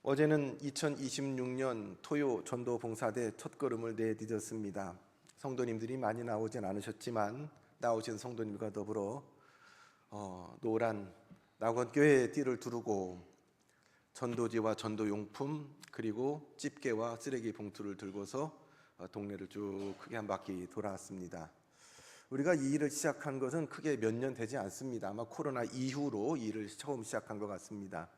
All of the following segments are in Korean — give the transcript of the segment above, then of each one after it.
어제는 2026년 토요 전도봉사대 첫걸음을 내딛었습니다. 성도님들이 많이 나오진 않으셨지만 나오신 성도님과 더불어 노란 낙원교회의 띠를 두르고 전도지와 전도용품 그리고 집게와 쓰레기 봉투를 들고서 동네를 쭉 크게 한 바퀴 돌아왔습니다. 우리가 이 일을 시작한 것은 크게 몇 년 되지 않습니다. 아마 코로나 이후로 이 일을 처음 시작한 것 같습니다.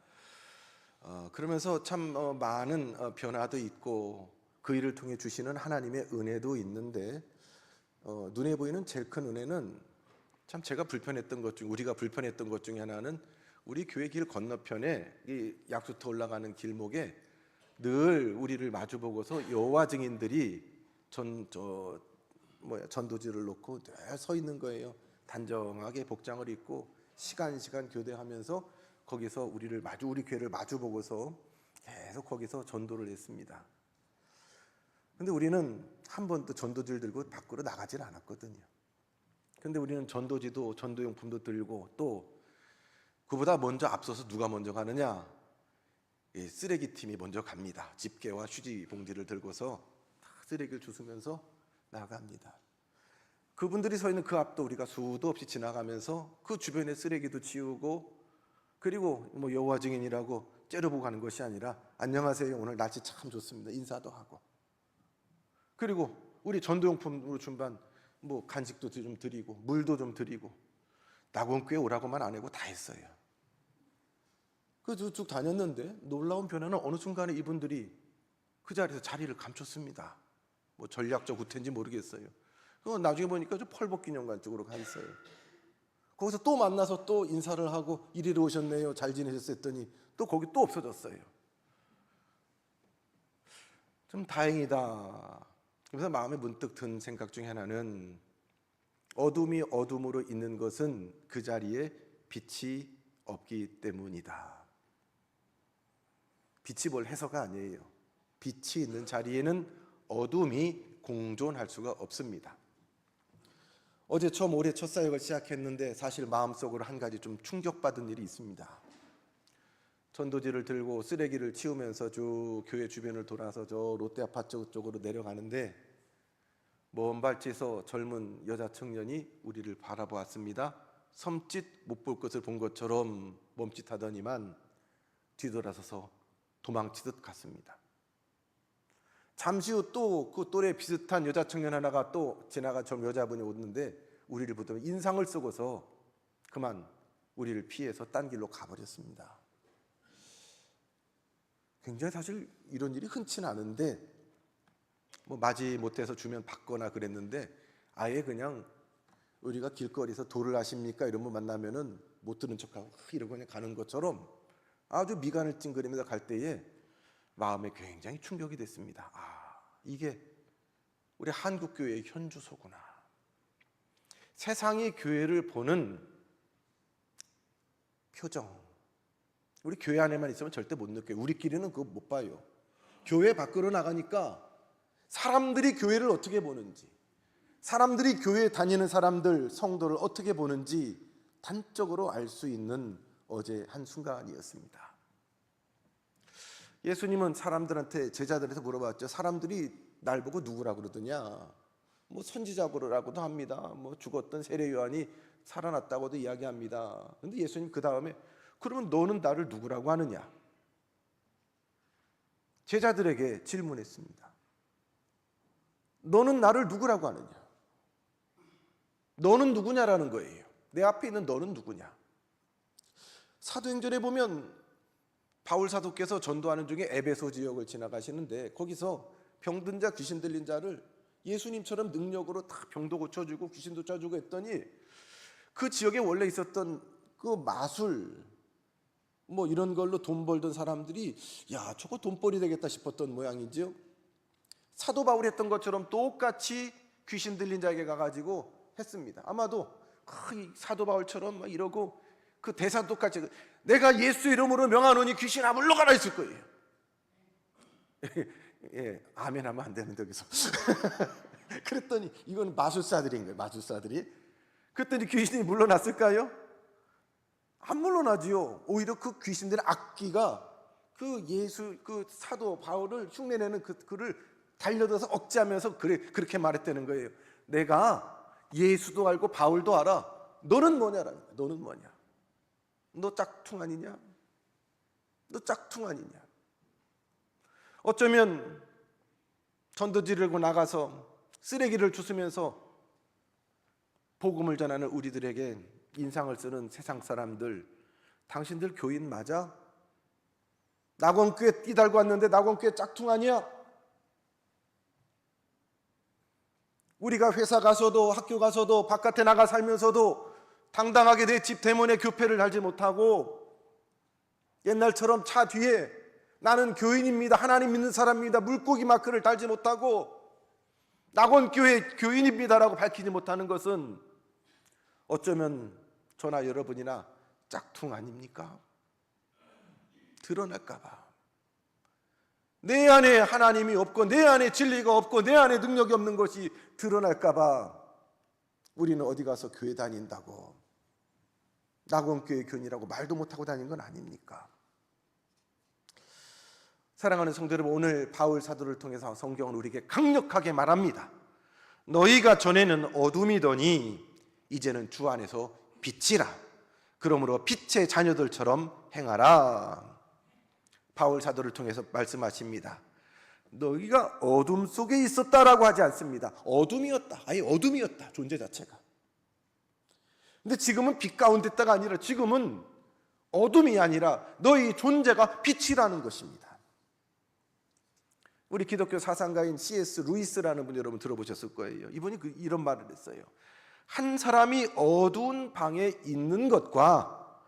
그러면서 참 많은 변화도 있고 그 일을 통해 주시는 하나님의 은혜도 있는데 눈에 보이는 제일 큰 은혜는 참 제가 불편했던 것 중 우리가 불편했던 것 중에 하나는 우리 교회 길 건너편에 이 약수터 올라가는 길목에 늘 우리를 마주보고서 여호와 증인들이 전도지를 놓고 늘 서 있는 거예요. 단정하게 복장을 입고 시간 교대하면서 거기서 우리 교회를 마주 보고서 계속 거기서 전도를 했습니다. 근데 우리는 한 번도 전도지를 들고 밖으로 나가질 않았거든요. 근데 우리는 전도지도 전도용품도 들고 또 그보다 먼저 앞서서 누가 먼저 가느냐? 쓰레기팀이 먼저 갑니다. 집게와 휴지 봉지를 들고서 쓰레기를 주스면서 나갑니다. 그분들이 서 있는 그 앞도 우리가 수도 없이 지나가면서 그 주변에 쓰레기도 치우고 그리고 여호와 증인이라고 째려보고 가는 것이 아니라 안녕하세요, 오늘 날씨 참 좋습니다, 인사도 하고 그리고 우리 전도용품으로 준비한 간식도 좀 드리고 물도 좀 드리고 낙원교회 오라고만 안 하고 다 했어요. 그 쭉 다녔는데 놀라운 변화는 어느 순간에 이분들이 그 자리에서 자리를 감췄습니다. 전략적 후퇴인지 모르겠어요. 나중에 보니까 저 펄벅기념관 쪽으로 가 있어요. 거기서 또 만나서 또 인사를 하고 이리로 오셨네요, 잘 지내셨어요 했더니 또 거기 또 없어졌어요. 좀 다행이다. 그래서 마음에 문득 든 생각 중에 하나는 어둠이 어둠으로 있는 것은 그 자리에 빛이 없기 때문이다. 빛이 뭘 해서가 아니에요. 빛이 있는 자리에는 어둠이 공존할 수가 없습니다. 어제 처음 올해 첫 사역을 시작했는데 사실 마음속으로 한 가지 좀 충격받은 일이 있습니다. 전도지를 들고 쓰레기를 치우면서 쭉 교회 주변을 돌아서 저 롯데아파트 쪽으로 내려가는데 먼 발치에서 젊은 여자 청년이 우리를 바라보았습니다. 섬짓 못 볼 것을 본 것처럼 멈칫하더니만 뒤돌아서서 도망치듯 갔습니다. 잠시 후 또 그 또래 비슷한 여자 청년 하나가 또 지나가 젊은 여자분이 오는데 우리를 보더니 인상을 쓰고서 그만 우리를 피해서 딴 길로 가버렸습니다. 굉장히 사실 이런 일이 흔치는 않은데 맞이 못해서 주면 받거나 그랬는데 아예 그냥 우리가 길거리에서 도를 아십니까? 이런 분 만나면은 못 들은 척하고 이러고 그냥 가는 것처럼 아주 미간을 찡그리면서 갈 때에 마음에 굉장히 충격이 됐습니다. 이게 우리 한국교회의 현주소구나. 세상이 교회를 보는 표정, 우리 교회 안에만 있으면 절대 못 느껴요. 우리끼리는 그거 못 봐요. 교회 밖으로 나가니까 사람들이 교회를 어떻게 보는지, 사람들이 교회에 다니는 사람들, 성도를 어떻게 보는지 단적으로 알 수 있는 어제 한 순간이었습니다. 예수님은 사람들한테 제자들한테 물어봤죠. 사람들이 날 보고 누구라고 그러더냐? 선지자라고도 합니다. 죽었던 세례 요한이 살아났다고도 이야기합니다. 그런데 예수님 그 다음에 그러면 너는 나를 누구라고 하느냐? 제자들에게 질문했습니다. 너는 나를 누구라고 하느냐? 너는 누구냐라는 거예요. 내 앞에 있는 너는 누구냐? 사도행전에 보면 바울 사도께서 전도하는 중에 에베소 지역을 지나가시는데 거기서 병든 자, 귀신 들린 자를 예수님처럼 능력으로 다 병도 고쳐주고 귀신도 쫓아주고 했더니 그 지역에 원래 있었던 그 마술 이런 걸로 돈 벌던 사람들이 야, 저거 돈벌이 되겠다 싶었던 모양이죠. 사도 바울이 했던 것처럼 똑같이 귀신 들린 자에게 가가지고 했습니다. 아마도 사도 바울처럼 이러고 그 대사 똑같이 내가 예수 이름으로 명하노니 귀신아 물러가라 했을 거예요. 예, 아멘 하면 안 되는데 여기서 그랬더니 이건 마술사들인 거예요. 마술사들이. 그랬더니 귀신이 물러났을까요? 안 물러나지요. 오히려 그 귀신들의 악기가 그 사도 바울을 흉내내는 그를 달려들어서 억제하면서 그렇게 말했다는 거예요. 내가 예수도 알고 바울도 알아. 너는 뭐냐라는 거야. 너는 뭐냐? 너 짝퉁 아니냐? 너 짝퉁 아니냐? 어쩌면 전도지르고 나가서 쓰레기를 주스면서 복음을 전하는 우리들에게 인상을 쓰는 세상 사람들, 당신들 교인 맞아? 낙원교회 띠 달고 왔는데 낙원교회 짝퉁 아니야? 우리가 회사 가서도 학교 가서도 바깥에 나가 살면서도 당당하게 내 집 대문에 교패를 달지 못하고 옛날처럼 차 뒤에 나는 교인입니다, 하나님 믿는 사람입니다, 물고기 마크를 달지 못하고 낙원교회 교인입니다라고 밝히지 못하는 것은 어쩌면 저나 여러분이나 짝퉁 아닙니까? 드러날까 봐. 내 안에 하나님이 없고 내 안에 진리가 없고 내 안에 능력이 없는 것이 드러날까 봐 우리는 어디 가서 교회 다닌다고 낙원교회 교인이라고 말도 못하고 다니는 건 아닙니까? 사랑하는 성도 여러분, 오늘 바울 사도를 통해서 성경은 우리에게 강력하게 말합니다. 너희가 전에는 어둠이더니 이제는 주 안에서 빛이라. 그러므로 빛의 자녀들처럼 행하라. 바울 사도를 통해서 말씀하십니다. 너희가 어둠 속에 있었다라고 하지 않습니다. 어둠이었다. 아예 어둠이었다. 존재 자체가. 근데 지금은 빛 가운데 있다가 아니라 지금은 어둠이 아니라 너희 존재가 빛이라는 것입니다. 우리 기독교 사상가인 C.S. 루이스라는 분 여러분 들어보셨을 거예요. 이분이 이런 말을 했어요. 한 사람이 어두운 방에 있는 것과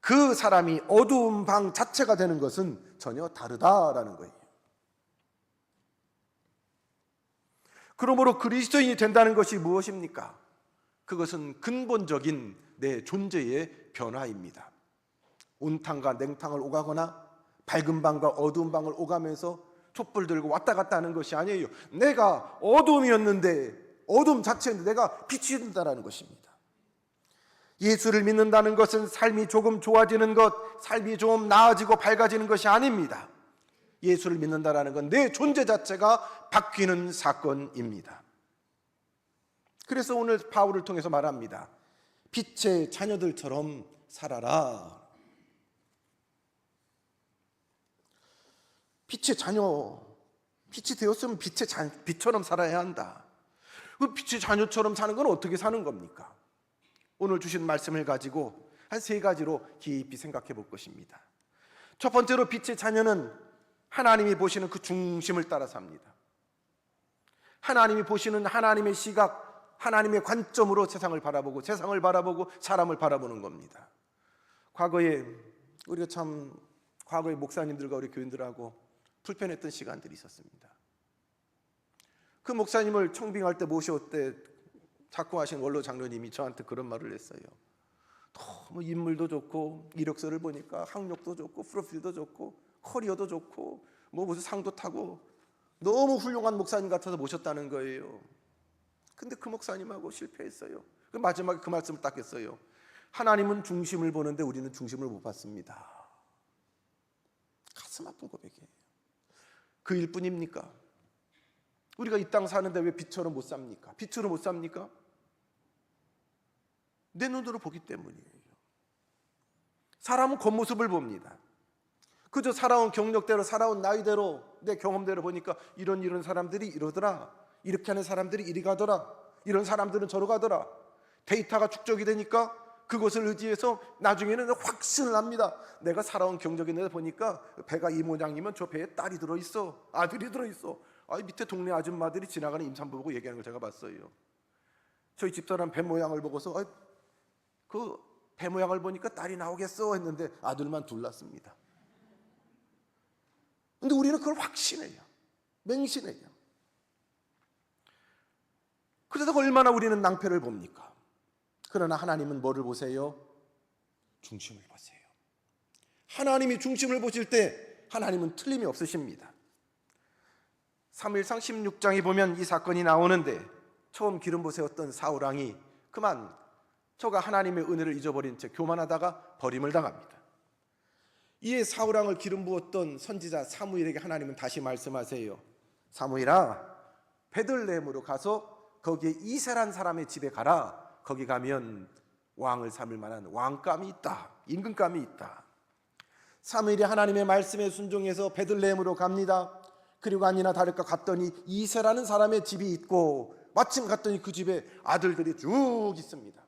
그 사람이 어두운 방 자체가 되는 것은 전혀 다르다라는 거예요. 그러므로 그리스도인이 된다는 것이 무엇입니까? 그것은 근본적인 내 존재의 변화입니다. 온탕과 냉탕을 오가거나 밝은 방과 어두운 방을 오가면서 촛불 들고 왔다 갔다 하는 것이 아니에요. 내가 어둠이었는데 어둠 자체인데 내가 빛이 된다는 것입니다. 예수를 믿는다는 것은 삶이 조금 좋아지는 것, 삶이 좀 나아지고 밝아지는 것이 아닙니다. 예수를 믿는다는 건 내 존재 자체가 바뀌는 사건입니다. 그래서 오늘 바울을 통해서 말합니다. 빛의 자녀들처럼 살아라. 빛의 자녀, 빛이 되었으면 빛처럼 살아야 한다. 그 빛의 자녀처럼 사는 건 어떻게 사는 겁니까? 오늘 주신 말씀을 가지고 한 3가지로 깊이 생각해 볼 것입니다. 첫 번째로 빛의 자녀는 하나님이 보시는 그 중심을 따라 삽니다. 하나님이 보시는 하나님의 시각, 하나님의 관점으로 세상을 바라보고 사람을 바라보는 겁니다. 과거에 우리가 참 과거에 목사님들과 우리 교인들하고 불편했던 시간들이 있었습니다. 그 목사님을 청빙할 때 모셔올 때 작고하신 원로 장로님이 저한테 그런 말을 했어요. 너무 인물도 좋고 이력서를 보니까 학력도 좋고 프로필도 좋고 커리어도 좋고 무슨 상도 타고 너무 훌륭한 목사님 같아서 모셨다는 거예요. 근데 그 목사님하고 실패했어요. 그 마지막에 그 말씀을 딱 했어요. 하나님은 중심을 보는데 우리는 중심을 못 봤습니다. 가슴 아픈 고백이에요. 그 일뿐입니까? 우리가 이 땅 사는데 왜 빛처럼 못 삽니까? 빛으로 못 삽니까? 내 눈으로 보기 때문이에요. 사람은 겉모습을 봅니다. 그저 살아온 경력대로 살아온 나이대로 내 경험대로 보니까 이런 사람들이 이러더라, 이렇게 하는 사람들이 이리 가더라, 이런 사람들은 저러 가더라. 데이터가 축적이 되니까 그것을 의지해서 나중에는 확신을 합니다. 내가 살아온 경력이 내가 보니까 배가 이 모양이면 저 배에 딸이 들어있어, 아들이 들어있어. 밑에 동네 아줌마들이 지나가는 임산부 보고 얘기하는 걸 제가 봤어요. 저희 집사람 배 모양을 보고서 그 배 모양을 보니까 딸이 나오겠어 했는데 아들만 둘 낳습니다. 근데 우리는 그걸 확신해요. 맹신해요. 그래서 얼마나 우리는 낭패를 봅니까? 그러나 하나님은 뭐를 보세요? 중심을 보세요. 하나님이 중심을 보실 때 하나님은 틀림이 없으십니다. 사무엘상 16장에 보면 이 사건이 나오는데 처음 기름 부세웠던 사울왕이 그만 저가 하나님의 은혜를 잊어버린 채 교만하다가 버림을 당합니다. 이에 사울왕을 기름 부었던 선지자 사무엘에게 하나님은 다시 말씀하세요. 사무엘아, 베들레헴으로 가서 거기에 이세란 사람의 집에 가라. 거기 가면 왕을 삼을 만한 왕감이 있다, 임금감이 있다. 사무엘이 하나님의 말씀에 순종해서 베들레헴으로 갑니다. 그리고 아니나 다를까 갔더니 이세라는 사람의 집이 있고, 마침 갔더니 그 집에 아들들이 쭉 있습니다.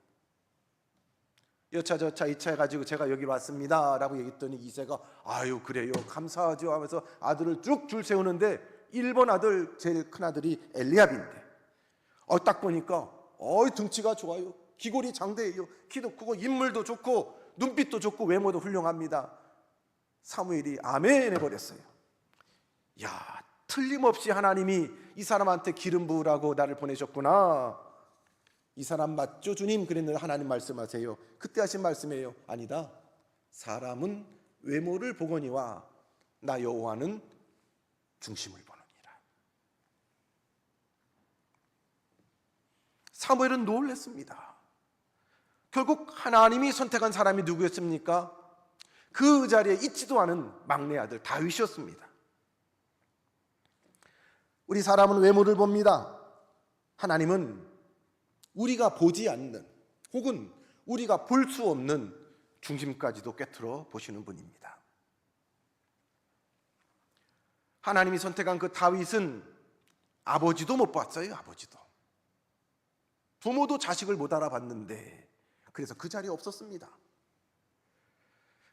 여차 저차 이차 해가지고 제가 여기 왔습니다 라고 얘기했더니 이세가 아유 그래요 감사하죠 하면서 아들을 쭉 줄 세우는데 1번 아들 제일 큰 아들이 엘리압인데 딱 보니까 등치가 좋아요, 기골이 장대해요, 키도 크고 인물도 좋고 눈빛도 좋고 외모도 훌륭합니다. 사무엘이 아멘 해버렸어요. 야, 틀림없이 하나님이 이 사람한테 기름 부으라고 나를 보내셨구나. 이 사람 맞죠 주님? 그랬는데 하나님 말씀하세요. 그때 하신 말씀이에요. 아니다, 사람은 외모를 보거니와 나 여호와는 중심을 보느니라. 사무엘은 놀랐습니다. 결국 하나님이 선택한 사람이 누구였습니까? 그 자리에 있지도 않은 막내 아들 다윗이었습니다. 우리 사람은 외모를 봅니다. 하나님은 우리가 보지 않는 혹은 우리가 볼 수 없는 중심까지도 꿰뚫어 보시는 분입니다. 하나님이 선택한 그 다윗은 아버지도 못 봤어요. 아버지도. 부모도 자식을 못 알아봤는데 그래서 그 자리에 없었습니다.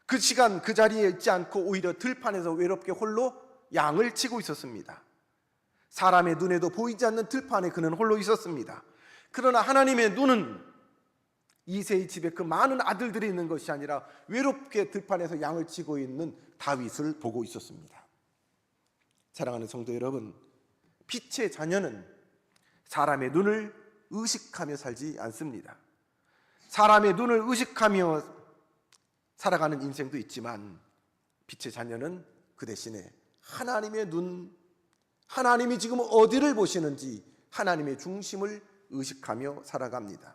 그 시간 그 자리에 있지 않고 오히려 들판에서 외롭게 홀로 양을 치고 있었습니다. 사람의 눈에도 보이지 않는 들판에 그는 홀로 있었습니다. 그러나 하나님의 눈은 이새의 집에 그 많은 아들들이 있는 것이 아니라 외롭게 들판에서 양을 치고 있는 다윗을 보고 있었습니다. 사랑하는 성도 여러분, 빛의 자녀는 사람의 눈을 의식하며 살지 않습니다. 사람의 눈을 의식하며 살아가는 인생도 있지만 빛의 자녀는 그 대신에 하나님의 눈, 하나님이 지금 어디를 보시는지 하나님의 중심을 의식하며 살아갑니다.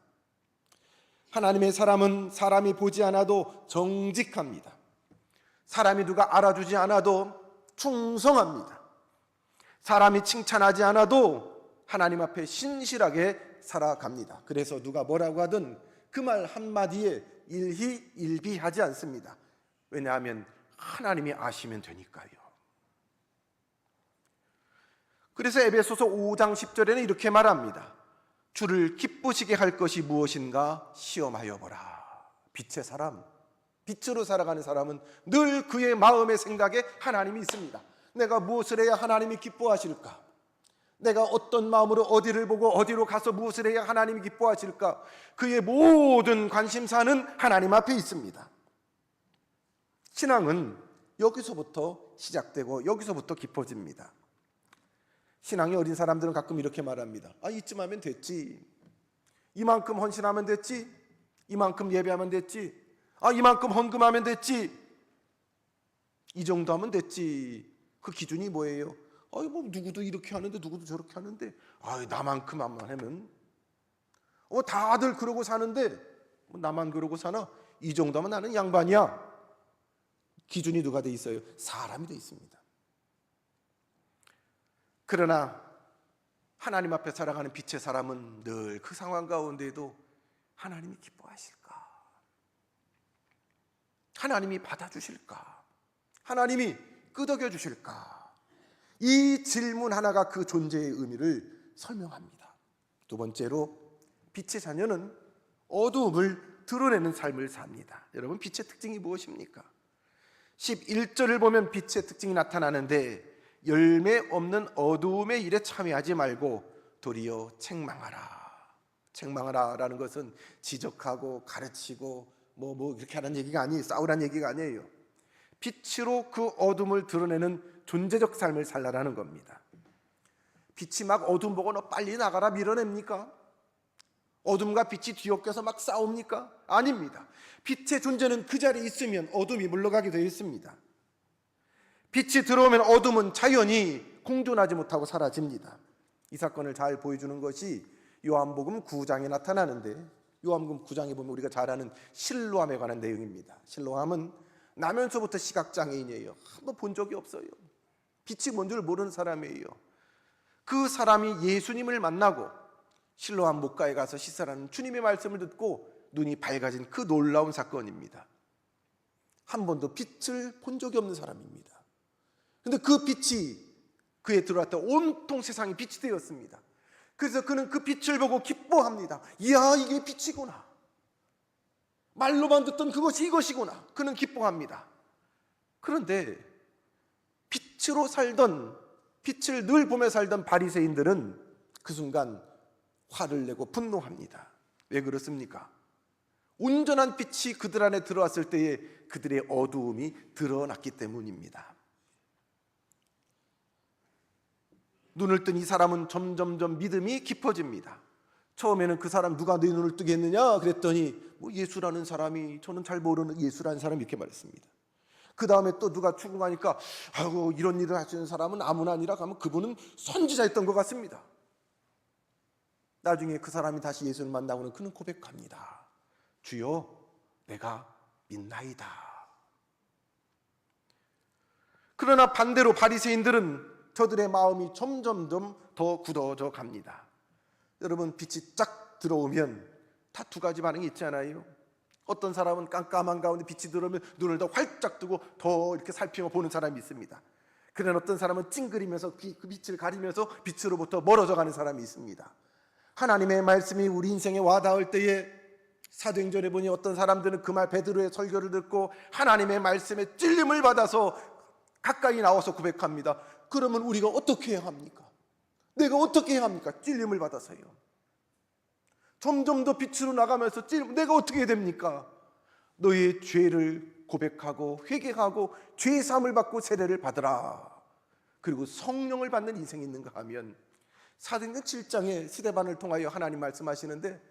하나님의 사람은 사람이 보지 않아도 정직합니다. 사람이 누가 알아주지 않아도 충성합니다. 사람이 칭찬하지 않아도 하나님 앞에 신실하게 살아갑니다. 그래서 누가 뭐라고 하든 그 말 한마디에 일희일비하지 않습니다. 왜냐하면 하나님이 아시면 되니까요. 그래서 에베소서 5장 10절에는 이렇게 말합니다. 주를 기쁘시게 할 것이 무엇인가 시험하여 보라. 빛의 사람, 빛으로 살아가는 사람은 늘 그의 마음의 생각에 하나님이 있습니다. 내가 무엇을 해야 하나님이 기뻐하실까? 내가 어떤 마음으로 어디를 보고 어디로 가서 무엇을 해야 하나님이 기뻐하실까? 그의 모든 관심사는 하나님 앞에 있습니다. 신앙은 여기서부터 시작되고 여기서부터 깊어집니다. 신앙이 어린 사람들은 가끔 이렇게 말합니다. 이쯤 하면 됐지. 이만큼 헌신하면 됐지. 이만큼 예배하면 됐지. 이만큼 헌금하면 됐지. 이 정도 하면 됐지. 그 기준이 뭐예요? 뭐 누구도 이렇게 하는데 누구도 저렇게 하는데 나만큼만 하면 다들 그러고 사는데 나만 그러고 사나? 이 정도 하면 나는 양반이야. 기준이 누가 돼 있어요? 사람이 돼 있습니다. 그러나 하나님 앞에 살아가는 빛의 사람은 늘 그 상황 가운데에도 하나님이 기뻐하실까? 하나님이 받아주실까? 하나님이 끄덕여 주실까? 이 질문 하나가 그 존재의 의미를 설명합니다. 두 번째로 빛의 자녀는 어두움을 드러내는 삶을 삽니다. 여러분, 빛의 특징이 무엇입니까? 11절을 보면 빛의 특징이 나타나는데 열매 없는 어두움의 일에 참여하지 말고 도리어 책망하라. 책망하라라는 것은 지적하고 가르치고 뭐 이렇게 하는 얘기가 아니에요. 싸우라는 얘기가 아니에요. 빛으로 그 어둠을 드러내는 존재적 삶을 살라라는 겁니다. 빛이 막 어둠 보고 너 빨리 나가라 밀어냅니까? 어둠과 빛이 뒤엉켜서 막 싸웁니까? 아닙니다. 빛의 존재는 그 자리에 있으면 어둠이 물러가게 되어 있습니다. 빛이 들어오면 어둠은 자연히 공존하지 못하고 사라집니다. 이 사건을 잘 보여주는 것이 요한복음 9장에 나타나는데, 요한복음 9장에 보면 우리가 잘 아는 실로암에 관한 내용입니다. 실로암은 나면서부터 시각장애인이에요. 한 번 본 적이 없어요. 빛이 뭔 줄 모르는 사람이에요. 그 사람이 예수님을 만나고 실로암 목가에 가서 씻으라는 주님의 말씀을 듣고 눈이 밝아진 그 놀라운 사건입니다. 한 번도 빛을 본 적이 없는 사람입니다. 그런데 그 빛이 그에 들어왔다 온통 세상이 빛이 되었습니다. 그래서 그는 그 빛을 보고 기뻐합니다. 이야, 이게 빛이구나. 말로만 듣던 그것이 이것이구나. 그는 기뻐합니다. 그런데 빛으로 살던, 빛을 늘 보며 살던 바리새인들은 그 순간 화를 내고 분노합니다. 왜 그렇습니까? 온전한 빛이 그들 안에 들어왔을 때에 그들의 어두움이 드러났기 때문입니다. 눈을 뜬 이 사람은 점점점 믿음이 깊어집니다. 처음에는 그 사람 누가 내 눈을 뜨게 했느냐 그랬더니 예수라는 사람이, 저는 잘 모르는 예수라는 사람이 이렇게 말했습니다. 그 다음에 또 누가 추궁하니까 아이고, 이런 일을 하시는 사람은 아무나 아니라 하면 그분은 선지자였던 것 같습니다. 나중에 그 사람이 다시 예수를 만나고는 그는 고백합니다. 주여, 내가 믿나이다. 그러나 반대로 바리새인들은 저들의 마음이 점점점 더 굳어져 갑니다. 여러분, 빛이 쫙 들어오면 다 두 가지 반응이 있잖아요. 어떤 사람은 깜깜한 가운데 빛이 들어오면 눈을 더 활짝 뜨고 더 이렇게 살피며 보는 사람이 있습니다. 그러나 어떤 사람은 찡그리면서 그 빛을 가리면서 빛으로부터 멀어져 가는 사람이 있습니다. 하나님의 말씀이 우리 인생에 와닿을 때에 사도행전에 보니 어떤 사람들은 그 말 베드로의 설교를 듣고 하나님의 말씀에 찔림을 받아서 가까이 나와서 고백합니다. 그러면 우리가 어떻게 해야 합니까? 내가 어떻게 해야 합니까? 찔림을 받아서요. 점점 더 빛으로 나가면서 내가 어떻게 해야 됩니까? 너의 죄를 고백하고 회개하고 죄 사함을 받고 세례를 받으라. 그리고 성령을 받는 인생이 있는가 하면 사도행전 7장에 스데반을 통하여 하나님 말씀하시는데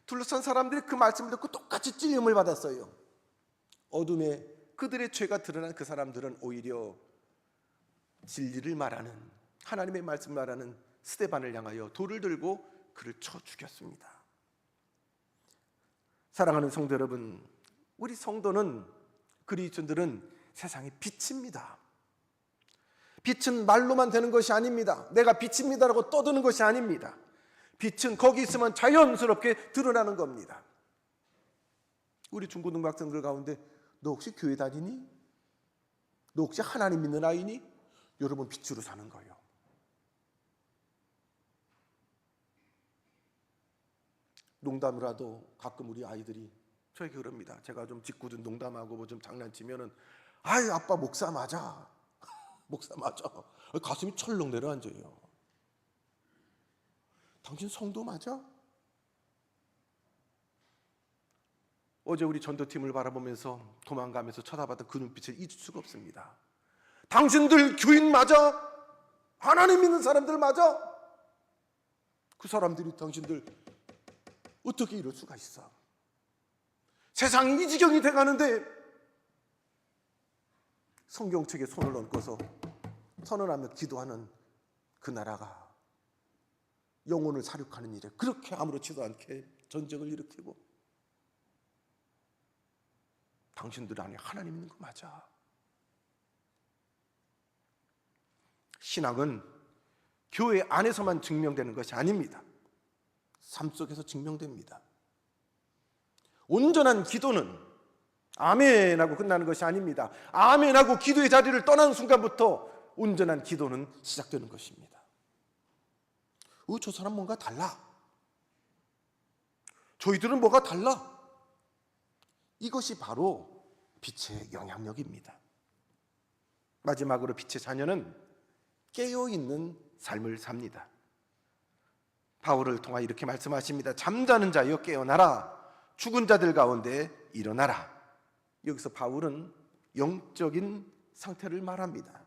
둘러싼 사람들이 그 말씀을 듣고 똑같이 찔림을 받았어요. 어둠에 그들의 죄가 드러난 그 사람들은 오히려 진리를 말하는, 하나님의 말씀을 말하는 스데반을 향하여 돌을 들고 그를 쳐 죽였습니다. 사랑하는 성도 여러분, 우리 성도는, 그리스도인들은 세상의 빛입니다. 빛은 말로만 되는 것이 아닙니다. 내가 빛입니다라고 떠드는 것이 아닙니다. 빛은 거기 있으면 자연스럽게 드러나는 겁니다. 우리 중고등학생들 가운데 너 혹시 교회 다니니? 너 혹시 하나님 믿는 아이니? 여러분, 빛으로 사는 거예요. 농담을 하도 가끔 우리 아이들이 저에게 그럽니다. 제가 좀 짓궂은 농담하고 뭐 좀 장난치면은 아이, 아빠 목사 맞아. 목사 맞아. 가슴이 철렁 내려앉아요. 당신 성도 맞아? 어제 우리 전도팀을 바라보면서 도망가면서 쳐다봤던 그 눈빛을 잊을 수가 없습니다. 당신들 교인 맞아? 하나님 믿는 사람들 맞아? 그 사람들이 당신들 어떻게 이럴 수가 있어? 세상이 이 지경이 돼가는데 성경책에 손을 얹고서 선언하며 기도하는 그 나라가 영혼을 사륙하는 일에 그렇게 아무렇지도 않게 전쟁을 일으키고, 당신들 안에 하나님 있는 거 맞아? 신앙은 교회 안에서만 증명되는 것이 아닙니다. 삶 속에서 증명됩니다. 온전한 기도는 아멘하고 끝나는 것이 아닙니다. 아멘하고 기도의 자리를 떠나는 순간부터 온전한 기도는 시작되는 것입니다. 저 사람 뭔가 달라. 저희들은 뭐가 달라. 이것이 바로 빛의 영향력입니다. 마지막으로 빛의 자녀는 깨어있는 삶을 삽니다. 바울을 통하 이렇게 말씀하십니다. 잠자는 자여 깨어나라. 죽은 자들 가운데 일어나라. 여기서 바울은 영적인 상태를 말합니다.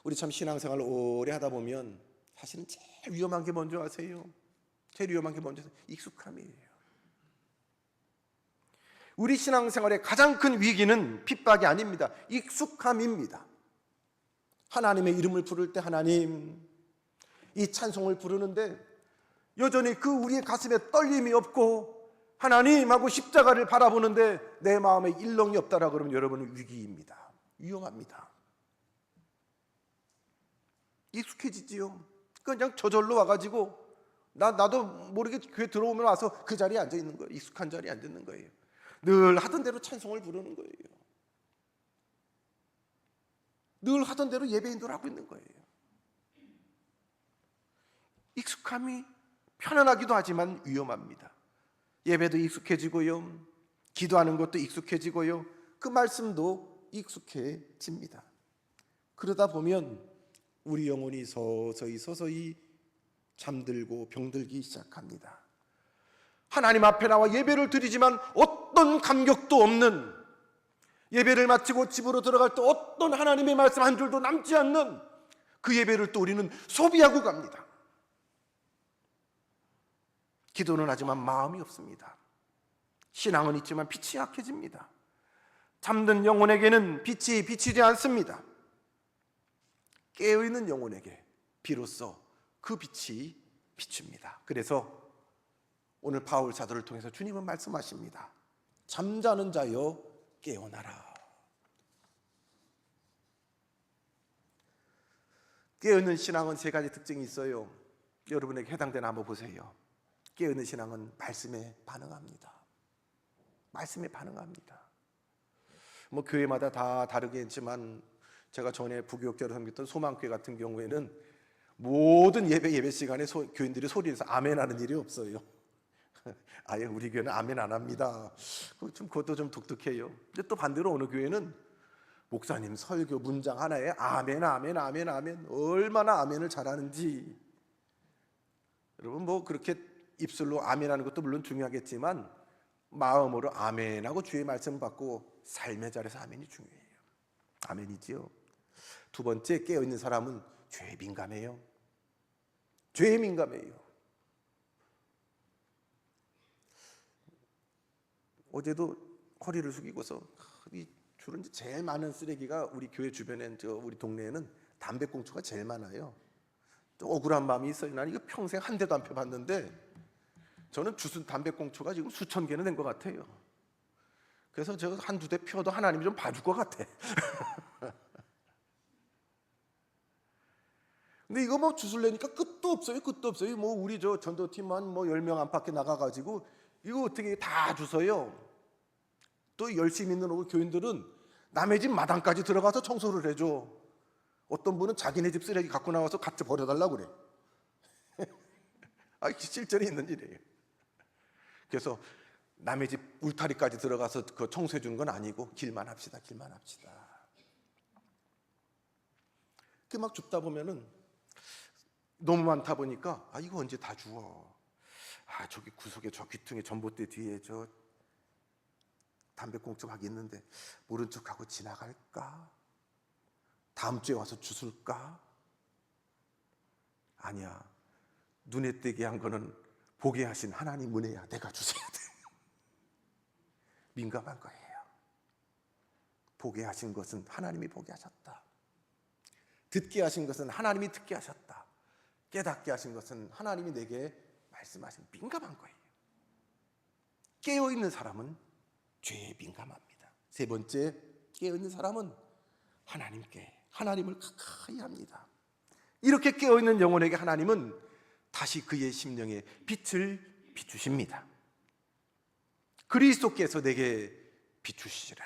우리 참 신앙생활을 오래 하다 보면 사실은 제일 위험한 게 뭔지 아세요? 제일 위험한 게 뭔지 아세요? 익숙함이에요. 우리 신앙생활의 가장 큰 위기는 핍박이 아닙니다. 익숙함입니다. 하나님의 이름을 부를 때 하나님, 이 찬송을 부르는데 여전히 그 우리의 가슴에 떨림이 없고 하나님하고 십자가를 바라보는데 내 마음에 일렁이 없다라 그러면 여러분은 위기입니다. 위험합니다. 익숙해지지요. 그냥 저절로 와가지고 나도 모르게 교회 들어오면 와서 그 자리에 앉아 있는 거예요. 익숙한 자리에 앉아 있는 거예요. 늘 하던 대로 찬송을 부르는 거예요. 늘 하던 대로 예배인들 하고 있는 거예요. 익숙함이 편안하기도 하지만 위험합니다. 예배도 익숙해지고요, 기도하는 것도 익숙해지고요, 그 말씀도 익숙해집니다. 그러다 보면 우리 영혼이 서서히 잠들고 병들기 시작합니다. 하나님 앞에 나와 예배를 드리지만 어떤 감격도 없는, 예배를 마치고 집으로 들어갈 때 어떤 하나님의 말씀 한 줄도 남지 않는 그 예배를 또 우리는 소비하고 갑니다. 기도는 하지만 마음이 없습니다. 신앙은 있지만 빛이 약해집니다. 잠든 영혼에게는 빛이 비치지 않습니다. 깨어있는 영혼에게 비로소 그 빛이 비춥니다. 그래서 오늘 바울 사도를 통해서 주님은 말씀하십니다. 잠자는 자여 깨어나라. 깨어있는 신앙은 세 가지 특징이 있어요. 여러분에게 해당되나 한번 보세요. 깨어있는 신앙은 말씀에 반응합니다. 말씀에 반응합니다. 뭐 교회마다 다 다르겠지만 제가 전에 부교육자로 섬겼던 소망교회 같은 경우에는 모든 예배 시간에 교인들이 소리내서 아멘하는 일이 없어요. 아예 우리 교회는 아멘 안 합니다. 그것도 좀 독특해요. 근데 또 반대로 어느 교회는 목사님 설교 문장 하나에 아멘 얼마나 아멘을 잘하는지. 여러분 뭐 그렇게 입술로 아멘하는 것도 물론 중요하겠지만 마음으로 아멘하고 주의 말씀 받고 삶의 자리에서 아멘이 중요해요. 아멘이지요. 두 번째, 깨어있는 사람은 죄에 민감해요. 죄에 민감해요. 어제도 허리를 숙이고서 이 주로 제일 많은 쓰레기가 우리 교회 주변에 우리 동네에는 담배꽁초가 제일 많아요. 또 억울한 마음이 있어요. 나는 이거 평생 한 대도 안 펴봤는데 저는 주순 담배꽁초가 지금 수천 개는 된 것 같아요. 그래서 제가 한두 대 펴도 하나님이 좀 봐줄 것 같아. 근데 이거 뭐 주술래니까 끝도 없어요. 뭐 우리 저 전도팀만 뭐 10명 안팎에 나가가지고 이거 어떻게 다 주워요. 또 열심히 있는 우리 교인들은 남의 집 마당까지 들어가서 청소를 해줘. 어떤 분은 자기네 집 쓰레기 갖고 나와서 같이 버려달라고 그래. 실제로 있는 일이에요. 그래서 남의 집 울타리까지 들어가서 그 청소해 주는 건 아니고 길만 합시다. 그 막 줍다 보면은 너무 많다 보니까 이거 언제 다 주워. 저기 구석에 저 귀퉁이 전봇대 뒤에 저 담배꽁초 막 있는데 모른 척하고 지나갈까? 다음 주에 와서 주술까? 아니야. 눈에 띄게 한 거는 보게 하신 하나님 은혜야. 내가 주셔야 돼. 민감한 거예요. 보게 하신 것은 하나님이 보게 하셨다. 듣게 하신 것은 하나님이 듣게 하셨다. 깨닫게 하신 것은 하나님이 내게 말씀하신, 민감한 거예요. 깨어있는 사람은 죄에 민감합니다. 세 번째, 깨어있는 사람은 하나님을 가까이 합니다. 이렇게 깨어있는 영혼에게 하나님은 다시 그의 심령에 빛을 비추십니다. 그리스도께서 내게 비추시라.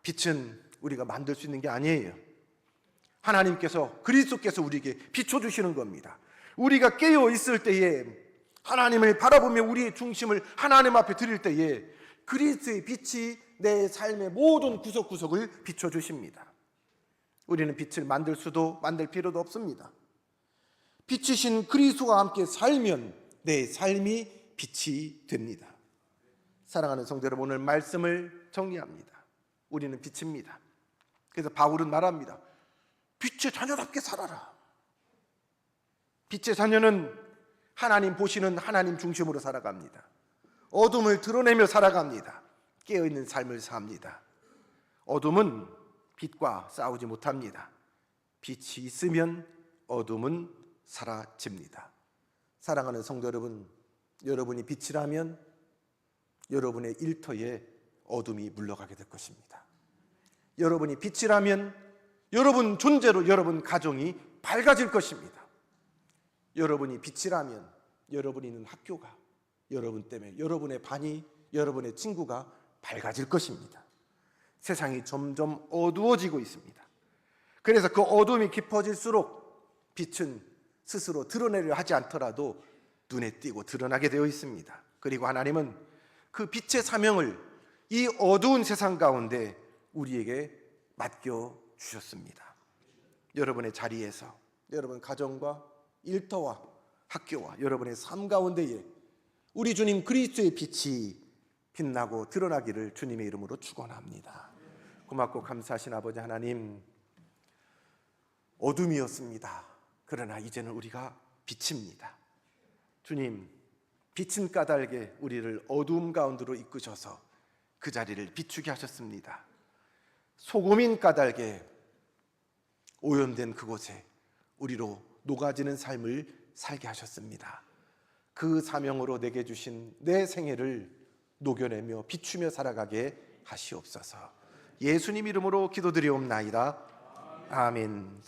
빛은 우리가 만들 수 있는 게 아니에요. 하나님께서, 그리스도께서 우리에게 비춰주시는 겁니다. 우리가 깨어 있을 때에 하나님을 바라보며 우리의 중심을 하나님 앞에 드릴 때에 그리스도의 빛이 내 삶의 모든 구석구석을 비춰주십니다. 우리는 빛을 만들 필요도 없습니다. 빛이신 그리스도와 함께 살면 내 삶이 빛이 됩니다. 사랑하는 성도 여러분, 오늘 말씀을 정리합니다. 우리는 빛입니다. 그래서 바울은 말합니다. 빛의 자녀답게 살아라. 빛의 자녀는 하나님 보시는 하나님 중심으로 살아갑니다. 어둠을 드러내며 살아갑니다. 깨어있는 삶을 삽니다. 어둠은 빛과 싸우지 못합니다. 빛이 있으면 어둠은 사라집니다. 사랑하는 성도 여러분, 여러분이 빛이라면 여러분의 일터에 어둠이 물러가게 될 것입니다. 여러분이 빛이라면 여러분 존재로 여러분 가정이 밝아질 것입니다. 여러분이 빛이라면 여러분이 있는 학교가, 여러분 때문에 여러분의 반이, 여러분의 친구가 밝아질 것입니다. 세상이 점점 어두워지고 있습니다. 그래서 그 어둠이 깊어질수록 빛은 스스로 드러내려 하지 않더라도 눈에 띄고 드러나게 되어 있습니다. 그리고 하나님은 그 빛의 사명을 이 어두운 세상 가운데 우리에게 맡겨 주셨습니다. 여러분의 자리에서, 여러분 가정과 일터와 학교와 여러분의 삶 가운데에 우리 주님 그리스도의 빛이 빛나고 드러나기를 주님의 이름으로 축원합니다. 고맙고 감사하신 아버지 하나님, 어둠이었습니다. 그러나 이제는 우리가 빛입니다. 주님, 빛은 까닭에 우리를 어두움 가운데로 이끄셔서 그 자리를 비추게 하셨습니다. 소금인 까닭에 오염된 그곳에 우리로 녹아지는 삶을 살게 하셨습니다. 그 사명으로 내게 주신 내 생애를 녹여내며 비추며 살아가게 하시옵소서. 예수님 이름으로 기도드리옵나이다. 아멘.